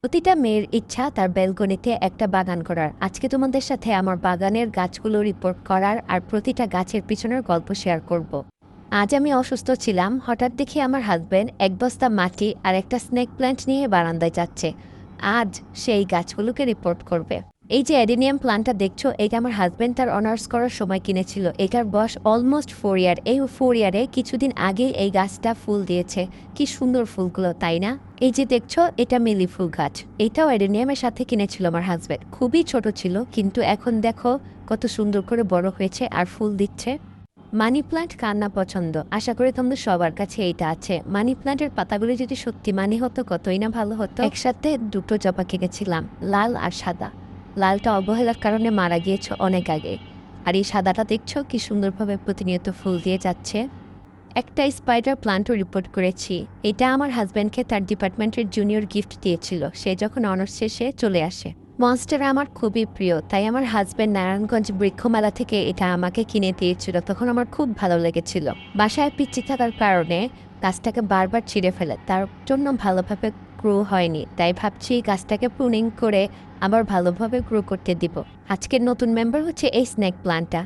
প্রতিটা মেয়ের ইচ্ছা তার ব্যালকনিতে একটা বাগান করার। আজকে তোমাদের সাথে আমার বাগানের গাছগুলো রিপোর্ট করার আর প্রতিটা গাছের পিছনের গল্প শেয়ার করব। আজ আমি অসুস্থ ছিলাম, হঠাৎ দেখি আমার হাজব্যান্ড এক বস্তা মাটি আর একটা স্নেক প্ল্যান্ট নিয়ে বারান্দায় যাচ্ছে। আজ সেই গাছগুলোকে রিপোর্ট করবে। এই যে অ্যাডেনিয়াম প্ল্যান্টটা দেখছো, এটা আমার হাজব্যান্ড তার অনার্স করার সময় কিনেছিল। এটার বয়স অলমোস্ট 4 ইয়ার। এই 4 ইয়ারে কিছুদিন আগে এই গাছটা ফুল দিয়েছে। কি সুন্দর ফুলগুলো, তাই না? এই যে দেখছো, এটা মিলি ফুল গাছ। এটাও অ্যাডেনিয়ামের সাথে কিনেছিল আমার হাজব্যান্ড। খুবই ছোট ছিল, কিন্তু এখন দেখো কত সুন্দর করে বড় হয়েছে আর ফুল দিচ্ছে। মানি প্ল্যান্ট কার না পছন্দ? আশা করি তোমাদের সবার কাছে এইটা আছে। মানি প্ল্যান্টের পাতাগুলো যদি সত্যি মানি হতো, কতই না ভালো হতো। একসাথে দুটো জবা কিনেছিলাম, লাল আর সাদা। লালটা অবহেলার কারণে মারা গিয়েছে অনেক আগে, আর এই সাদাটা দেখছো কি সুন্দরভাবে প্রতিনিয়ত ফুল দিয়ে যাচ্ছে। একটা স্পাইডার প্ল্যান্টও রিপোর্ট করেছি। এটা আমার হাজব্যান্ডকে তার ডিপার্টমেন্টের জুনিয়র গিফট দিয়েছিল, সে যখন অনার্স শেষে চলে আসে। মনস্টার আমার খুবই প্রিয়, তাই আমার হাজব্যান্ড নারায়ণগঞ্জ বৃক্ষমেলা থেকে এটা আমাকে কিনে দিয়েছিল। তখন আমার খুব ভালো লেগেছিল। বাসায় পিচ্ছি থাকার কারণে গাছটাকে বারবার ছিঁড়ে ফেলে, তার জন্য ভালোভাবে গ্রো হয়নি। তাই ভাবছি গাছটাকে প্রুনিং করে আবার ভালোভাবে গ্রো করতে দিব। আজকের নতুন মেম্বার হচ্ছে এই স্নেক প্ল্যান্টটা।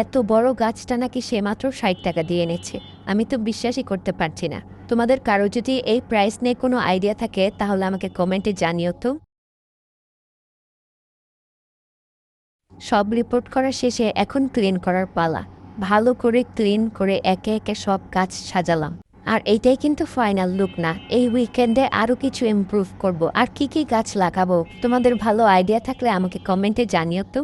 এত বড় গাছটা নাকি সে মাত্র 60 টাকা দিয়ে এনেছে। আমি তো বিশ্বাসই করতে পারছি না। তোমাদের কারো যদি এই প্রাইস নিয়ে কোনো আইডিয়া থাকে তাহলে আমাকে কমেন্টে জানিও তো। সব রিপোর্ট করা শেষে এখন ক্লিন করার পালা। ভালো করে ক্লিন করে একে একে সব গাছ সাজালাম। আর এইটাই কিন্তু ফাইনাল লুক না। এই উইকেন্ডে আরও কিছু ইমপ্রুভ করব। আর কি কি গাছ লাগাবো, তোমাদের ভালো আইডিয়া থাকলে আমাকে কমেন্টে জানিও তো।